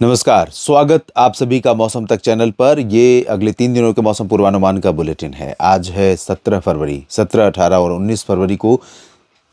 नमस्कार, स्वागत आप सभी का मौसम तक चैनल पर। ये अगले 3 दिनों के मौसम पूर्वानुमान का बुलेटिन है। आज है 17 फरवरी। 17, 18 और 19 फरवरी को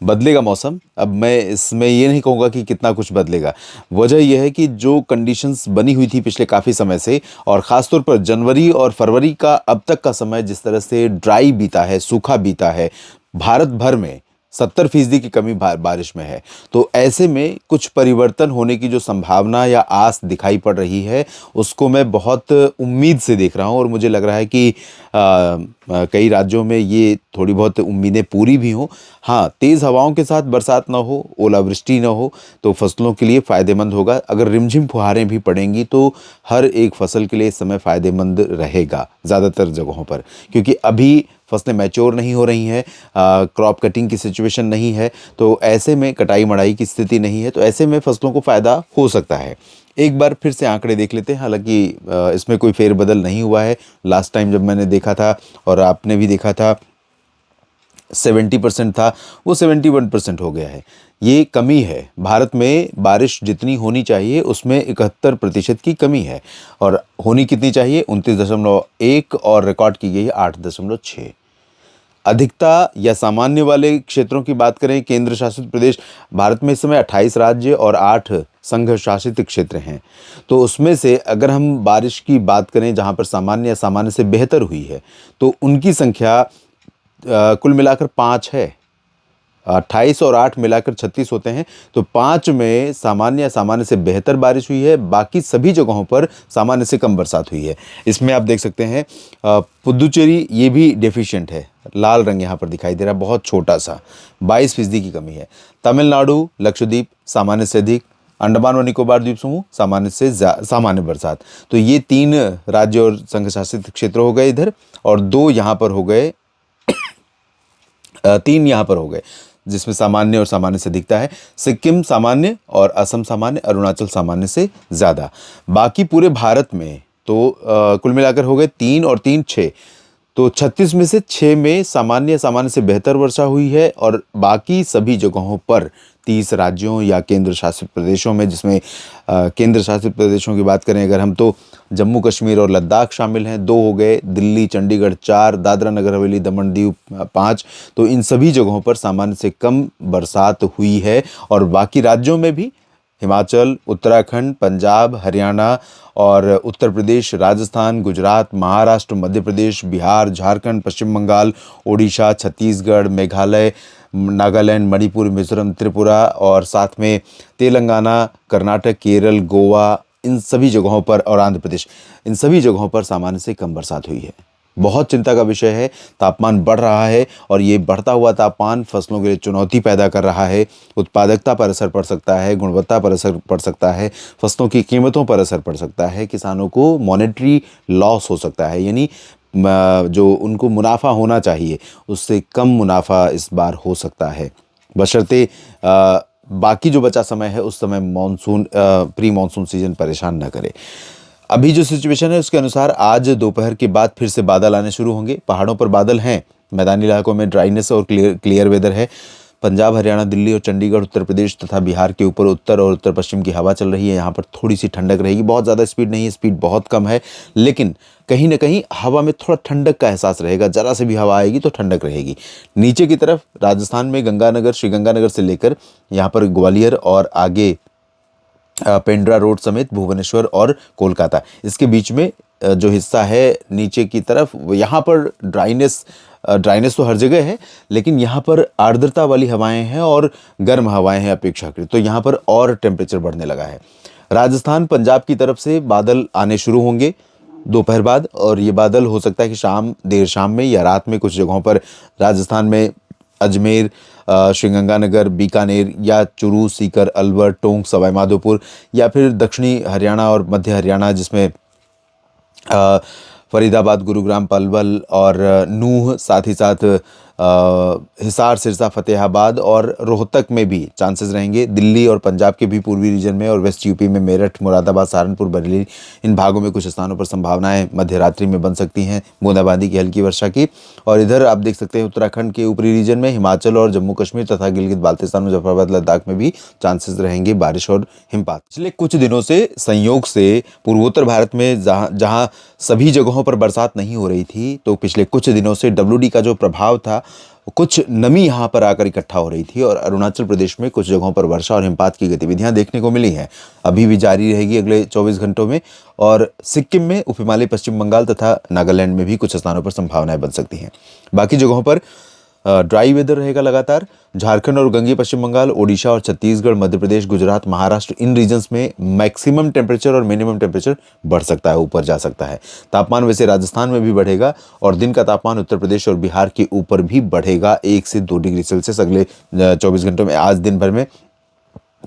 बदलेगा मौसम। अब मैं इसमें ये नहीं कहूँगा कि कितना कुछ बदलेगा। वजह यह है कि जो कंडीशंस बनी हुई थी पिछले काफ़ी समय से, और ख़ासतौर पर जनवरी और फरवरी का अब तक का समय जिस तरह से ड्राई बीता है, सूखा बीता है, भारत भर में 70% की कमी बारिश में है। तो ऐसे में कुछ परिवर्तन होने की जो संभावना या आस दिखाई पड़ रही है, उसको मैं बहुत उम्मीद से देख रहा हूँ। और मुझे लग रहा है कि कई राज्यों में ये थोड़ी बहुत उम्मीदें पूरी भी हों। हाँ, तेज़ हवाओं के साथ बरसात ना हो, ओलावृष्टि ना हो, तो फसलों के लिए फ़ायदेमंद होगा। अगर रिमझिम फुहारें भी पड़ेंगी तो हर एक फसल के लिए इस समय फ़ायदेमंद रहेगा ज़्यादातर जगहों पर, क्योंकि अभी फसलें मैच्योर नहीं हो रही हैं, क्रॉप कटिंग की सिचुएशन नहीं है। तो ऐसे में कटाई मड़ाई की स्थिति नहीं है, तो ऐसे में फसलों को फ़ायदा हो सकता है। एक बार फिर से आंकड़े देख लेते हैं। हालांकि इसमें कोई फेरबदल नहीं हुआ है। लास्ट टाइम जब मैंने देखा था और आपने भी देखा था, 70% था, वो 71% हो गया है। ये कमी है। भारत में बारिश जितनी होनी चाहिए उसमें 71% की कमी है। और होनी कितनी चाहिए? 29.1, और रिकॉर्ड की गई है 8.6। अधिकता या सामान्य वाले क्षेत्रों की बात करें, केंद्र शासित प्रदेश, भारत में इस समय 28 राज्य और 8 संघ शासित क्षेत्र हैं। तो उसमें से अगर हम बारिश की बात करें जहां पर सामान्य या सामान्य से बेहतर हुई है, तो उनकी संख्या कुल मिलाकर 5 है। 28 और 8 मिलाकर 36 होते हैं। तो 5 में सामान्य या सामान्य से बेहतर बारिश हुई है, बाकी सभी जगहों पर सामान्य से कम बरसात हुई है। इसमें आप देख सकते हैं पुदुचेरी ये भी डेफिशिएंट है। लाल रंग यहाँ पर दिखाई दे रहा है, बहुत छोटा सा, 22% की कमी है। तमिलनाडु, लक्षद्वीप सामान्य से अधिक, अंडमान व निकोबार द्वीप समूह सामान्य से सामान्य बरसात। तो ये 3 राज्य और संघ शासित क्षेत्र हो गए इधर, और 2 यहाँ पर हो गए, 3 यहाँ पर हो गए जिसमें सामान्य और सामान्य से दिखता है। सिक्किम सामान्य और असम सामान्य, अरुणाचल सामान्य से ज़्यादा। बाकी पूरे भारत में तो कुल मिलाकर हो गए 3 और 3 6। तो 36 में से 6 में सामान्य सामान्य से बेहतर वर्षा हुई है, और बाकी सभी जगहों पर 30 राज्यों या केंद्र शासित प्रदेशों में, जिसमें केंद्र शासित प्रदेशों की बात करें अगर हम, तो जम्मू कश्मीर और लद्दाख शामिल हैं, 2 हो गए, दिल्ली चंडीगढ़ 4, दादरा नगर हवेली दमन दीव 5। तो इन सभी जगहों पर सामान्य से कम बरसात हुई है। और बाकी राज्यों में भी, हिमाचल, उत्तराखंड, पंजाब, हरियाणा और उत्तर प्रदेश, राजस्थान, गुजरात, महाराष्ट्र, मध्य प्रदेश, बिहार, झारखंड, पश्चिम बंगाल, ओडिशा, छत्तीसगढ़, मेघालय, नागालैंड, मणिपुर, मिजोरम, त्रिपुरा और साथ में तेलंगाना, कर्नाटक, केरल, गोवा, इन सभी जगहों पर, और आंध्र प्रदेश, इन सभी जगहों पर सामान्य से कम बरसात हुई है। बहुत चिंता का विषय है। तापमान बढ़ रहा है, और ये बढ़ता हुआ तापमान फसलों के लिए चुनौती पैदा कर रहा है। उत्पादकता पर असर पड़ सकता है, गुणवत्ता पर असर पड़ सकता है, फसलों की कीमतों पर असर पड़ सकता है, किसानों को मॉनेटरी लॉस हो सकता है, यानी जो उनको मुनाफा होना चाहिए उससे कम मुनाफा इस बार हो सकता है, बशर्ते बाकी जो बचा समय है उस समय मानसून, प्री मानसून सीजन परेशान न करे। अभी जो सिचुएशन है उसके अनुसार आज दोपहर के बाद फिर से बादल आने शुरू होंगे। पहाड़ों पर बादल हैं, मैदानी इलाकों में ड्राइनेस और क्लियर वेदर है। पंजाब, हरियाणा, दिल्ली और चंडीगढ़, उत्तर प्रदेश तथा बिहार के ऊपर उत्तर और उत्तर पश्चिम की हवा चल रही है। यहाँ पर थोड़ी सी ठंडक रहेगी, बहुत ज़्यादा स्पीड नहीं है, स्पीड बहुत कम है, लेकिन कहीं ना कहीं हवा में थोड़ा ठंडक का एहसास रहेगा। जरा से भी हवा आएगी तो ठंडक रहेगी। नीचे की तरफ राजस्थान में गंगानगर, श्रीगंगानगर से लेकर यहाँ पर ग्वालियर और आगे पेंड्रा रोड समेत भुवनेश्वर और कोलकाता, इसके बीच में जो हिस्सा है नीचे की तरफ, यहाँ पर ड्राइनेस तो हर जगह है, लेकिन यहाँ पर आर्द्रता वाली हवाएं हैं और गर्म हवाएं हैं अपेक्षाकृत, तो यहाँ पर और टेम्परेचर बढ़ने लगा है। राजस्थान, पंजाब की तरफ से बादल आने शुरू होंगे दोपहर बाद, और ये बादल हो सकता है कि देर शाम में या रात में कुछ जगहों पर राजस्थान में अजमेर, श्रीगंगानगर, बीकानेर या चुरू, सीकर, अलवर, टोंक, सवाई माधोपुर, या फिर दक्षिणी हरियाणा और मध्य हरियाणा जिसमें फरीदाबाद, गुरुग्राम, पलवल और नूह, साथ ही साथ हिसार, सिरसा, फतेहाबाद और रोहतक में भी चांसेस रहेंगे। दिल्ली और पंजाब के भी पूर्वी रीजन में और वेस्ट यूपी में मेरठ, मुरादाबाद, सहारनपुर, बरेली, इन भागों में कुछ स्थानों पर संभावनाएं मध्य रात्रि में बन सकती हैं बूंदाबांदी की, हल्की वर्षा की। और इधर आप देख सकते हैं उत्तराखंड के ऊपरी रीजन में, हिमाचल और जम्मू कश्मीर तथा गिलगित बाल्टिस्तान, मुजफ्फराबाद, लद्दाख में भी चांसेस रहेंगे बारिश और हिमपात। पिछले कुछ दिनों से संयोग से पूर्वोत्तर भारत में जहां सभी जगहों पर बरसात नहीं हो रही थी, तो पिछले कुछ दिनों से WD का जो प्रभाव था, कुछ नमी यहाँ पर आकर इकट्ठा हो रही थी और अरुणाचल प्रदेश में कुछ जगहों पर वर्षा और हिमपात की गतिविधियां देखने को मिली हैं। अभी भी जारी रहेगी अगले 24 घंटों में। और सिक्किम में, उप हिमालय पश्चिम बंगाल तथा नागालैंड में भी कुछ स्थानों पर संभावनाएं बन सकती हैं। बाकी जगहों पर ड्राई वेदर रहेगा लगातार। झारखंड और गंगे पश्चिम बंगाल, ओडिशा और छत्तीसगढ़, मध्य प्रदेश, गुजरात, महाराष्ट्र, इन रीजन्स में मैक्सिमम टेम्परेचर और मिनिमम टेम्परेचर बढ़ सकता है, ऊपर जा सकता है। तापमान वैसे राजस्थान में भी बढ़ेगा और दिन का तापमान उत्तर प्रदेश और बिहार के ऊपर भी बढ़ेगा 1 से 2 डिग्री सेल्सियस अगले 24 घंटों में। आज दिन भर में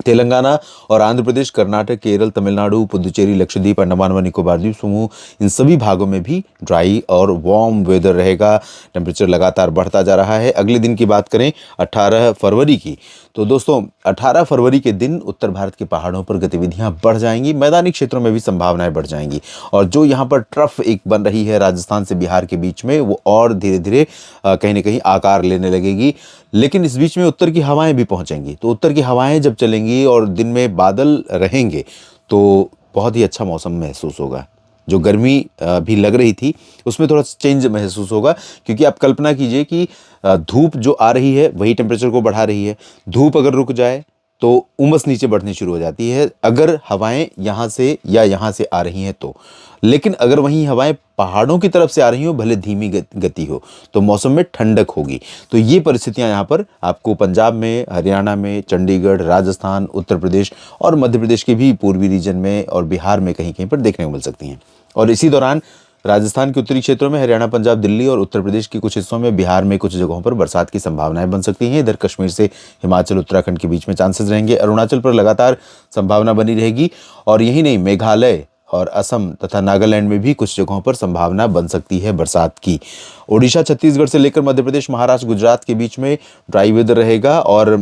तेलंगाना और आंध्र प्रदेश, कर्नाटक, केरल, तमिलनाडु, पुदुचेरी, लक्षद्वीप, अंडमान व निकोबार द्वीप समूह, इन सभी भागों में भी ड्राई और वार्म वेदर रहेगा। टेम्परेचर लगातार बढ़ता जा रहा है। अगले दिन की बात करें 18 फरवरी की, तो दोस्तों 18 फरवरी के दिन उत्तर भारत के पहाड़ों पर गतिविधियां बढ़ जाएंगी, मैदानी क्षेत्रों में भी संभावनाएं बढ़ जाएंगी। और जो यहाँ पर ट्रफ एक बन रही है राजस्थान से बिहार के बीच में, वो और धीरे धीरे कहीं ना कहीं आकार लेने लगेगी। लेकिन इस बीच में उत्तर की हवाएं भी पहुंचेंगी, तो उत्तर की हवाएं जब चलेंगी और दिन में बादल रहेंगे तो बहुत ही अच्छा मौसम महसूस होगा। जो गर्मी भी लग रही थी उसमें थोड़ा चेंज महसूस होगा, क्योंकि आप कल्पना कीजिए कि धूप जो आ रही है वही टेम्परेचर को बढ़ा रही है। धूप अगर रुक जाए तो उमस नीचे बढ़नी शुरू हो जाती है, अगर हवाएं यहाँ से या यहाँ से आ रही हैं तो। लेकिन अगर वहीं हवाएं पहाड़ों की तरफ से आ रही हो, भले धीमी गति हो, तो मौसम में ठंडक होगी। तो ये परिस्थितियां यहाँ पर आपको पंजाब में, हरियाणा में, चंडीगढ़, राजस्थान, उत्तर प्रदेश और मध्य प्रदेश के भी पूर्वी रीजन में और बिहार में कहीं कहीं पर देखने को मिल सकती हैं। और इसी दौरान राजस्थान के उत्तरी क्षेत्रों में, हरियाणा, पंजाब, दिल्ली और उत्तर प्रदेश के कुछ हिस्सों में, बिहार में कुछ जगहों पर बरसात की संभावनाएं बन सकती हैं। इधर कश्मीर से हिमाचल, उत्तराखंड के बीच में चांसेस रहेंगे। अरुणाचल पर लगातार संभावना बनी रहेगी। और यही नहीं, मेघालय और असम तथा नागालैंड में भी कुछ जगहों पर संभावना बन सकती है बरसात की। ओडिशा, छत्तीसगढ़ से लेकर मध्य प्रदेश, महाराष्ट्र, गुजरात के बीच में ड्राई वेदर रहेगा और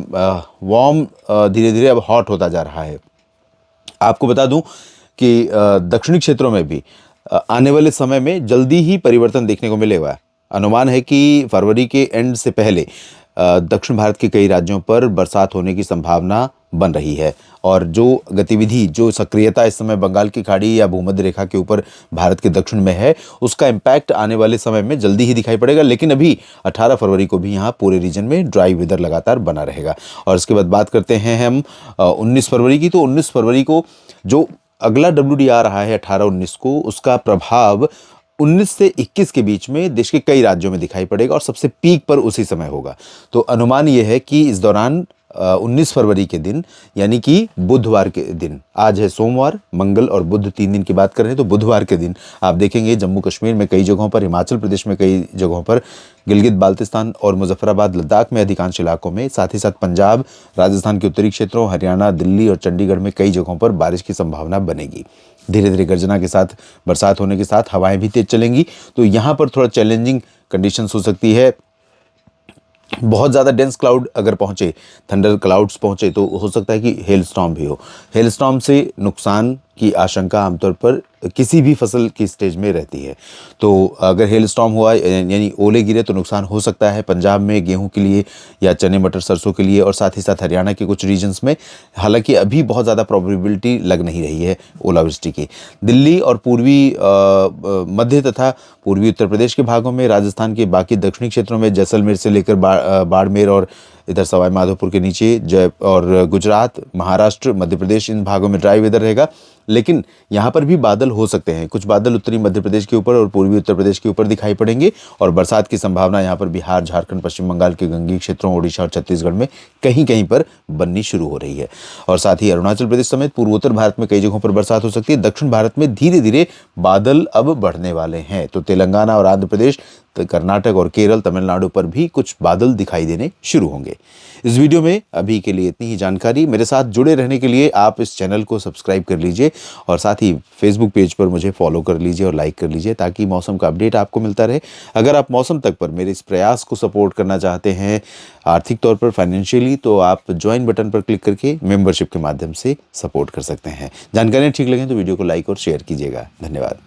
वार्म धीरे धीरे अब हॉट होता जा रहा है। आपको बता दूं कि दक्षिणी क्षेत्रों में भी आने वाले समय में जल्दी ही परिवर्तन देखने को मिलेगा। अनुमान है कि फरवरी के एंड से पहले दक्षिण भारत के कई राज्यों पर बरसात होने की संभावना बन रही है। और जो गतिविधि, जो सक्रियता इस समय बंगाल की खाड़ी या भूमध्य रेखा के ऊपर भारत के दक्षिण में है, उसका इम्पैक्ट आने वाले समय में जल्दी ही दिखाई पड़ेगा। लेकिन अभी 18 फरवरी को भी यहाँ पूरे रीजन में ड्राई वेदर लगातार बना रहेगा। और इसके बाद बात करते हैं हम 19 फरवरी की। तो 19 फरवरी को जो अगला WD आ रहा है 18-19 को, उसका प्रभाव 19 से 21 के बीच में देश के कई राज्यों में दिखाई पड़ेगा और सबसे पीक पर उसी समय होगा। तो अनुमान यह है कि इस दौरान 19 फरवरी के दिन, यानी कि बुधवार के दिन, आज है सोमवार, मंगल और बुध, 3 दिन की बात करें तो बुधवार के दिन आप देखेंगे जम्मू कश्मीर में कई जगहों पर, हिमाचल प्रदेश में कई जगहों पर, गिलगित बाल्टिस्तान और मुजफ्फराबाद, लद्दाख में अधिकांश इलाकों में, साथ ही साथ पंजाब, राजस्थान के उत्तरी क्षेत्रों, हरियाणा, दिल्ली और चंडीगढ़ में कई जगहों पर बारिश की संभावना बनेगी। धीरे धीरे गर्जना के साथ बरसात होने के साथ हवाएं भी तेज चलेंगी। तो यहाँ पर थोड़ा चैलेंजिंग कंडीशंस हो सकती है। बहुत ज़्यादा डेंस क्लाउड अगर पहुँचे, थंडर क्लाउड्स पहुँचे, तो हो सकता है कि हेल स्टॉर्म भी हो। हेल स्टॉर्म से नुकसान की आशंका आमतौर पर किसी भी फसल की स्टेज में रहती है। तो अगर हेल स्टॉर्म हुआ यानी ओले गिरे तो नुकसान हो सकता है पंजाब में गेहूं के लिए या चने मटर सरसों के लिए, और साथ ही साथ हरियाणा के कुछ रीजन्स में। हालांकि अभी बहुत ज़्यादा प्रोबेबिलिटी लग नहीं रही है ओलावृष्टि की। दिल्ली और पूर्वी मध्य तथा पूर्वी उत्तर प्रदेश के भागों में, राजस्थान के बाकी दक्षिणी क्षेत्रों में, जैसलमेर से लेकर बाड़मेर और इधर सवाई माधोपुर के नीचे जय और गुजरात, महाराष्ट्र, मध्य प्रदेश, इन भागों में ड्राई वेदर रहेगा। लेकिन यहाँ पर भी बादल हो सकते हैं। कुछ बादल उत्तरी मध्य प्रदेश के ऊपर और पूर्वी उत्तर प्रदेश के ऊपर दिखाई पड़ेंगे और बरसात की संभावना यहाँ पर बिहार, झारखंड, पश्चिम बंगाल के गंगीय क्षेत्रों, ओडिशा और छत्तीसगढ़ में कहीं कहीं पर बननी शुरू हो रही है। और साथ ही अरुणाचल प्रदेश समेत पूर्वोत्तर भारत में कई जगहों पर बरसात हो सकती है। दक्षिण भारत में धीरे धीरे बादल अब बढ़ने वाले हैं। तो तेलंगाना और आंध्र प्रदेश, कर्नाटक और केरल, तमिलनाडु पर भी कुछ बादल दिखाई देने शुरू होंगे। इस वीडियो में अभी के लिए इतनी ही जानकारी। मेरे साथ जुड़े रहने के लिए आप इस चैनल को सब्सक्राइब कर लीजिए और साथ ही फेसबुक पेज पर मुझे फॉलो कर लीजिए और लाइक कर लीजिए ताकि मौसम का अपडेट आपको मिलता रहे। अगर आप मौसम तक पर मेरे इस प्रयास को सपोर्ट करना चाहते हैं आर्थिक तौर पर, फाइनेंशियली, तो आप ज्वाइन बटन पर क्लिक करके मेंबरशिप के माध्यम से सपोर्ट कर सकते हैं। जानकारियाँ ठीक लगें तो वीडियो को लाइक और शेयर कीजिएगा। धन्यवाद।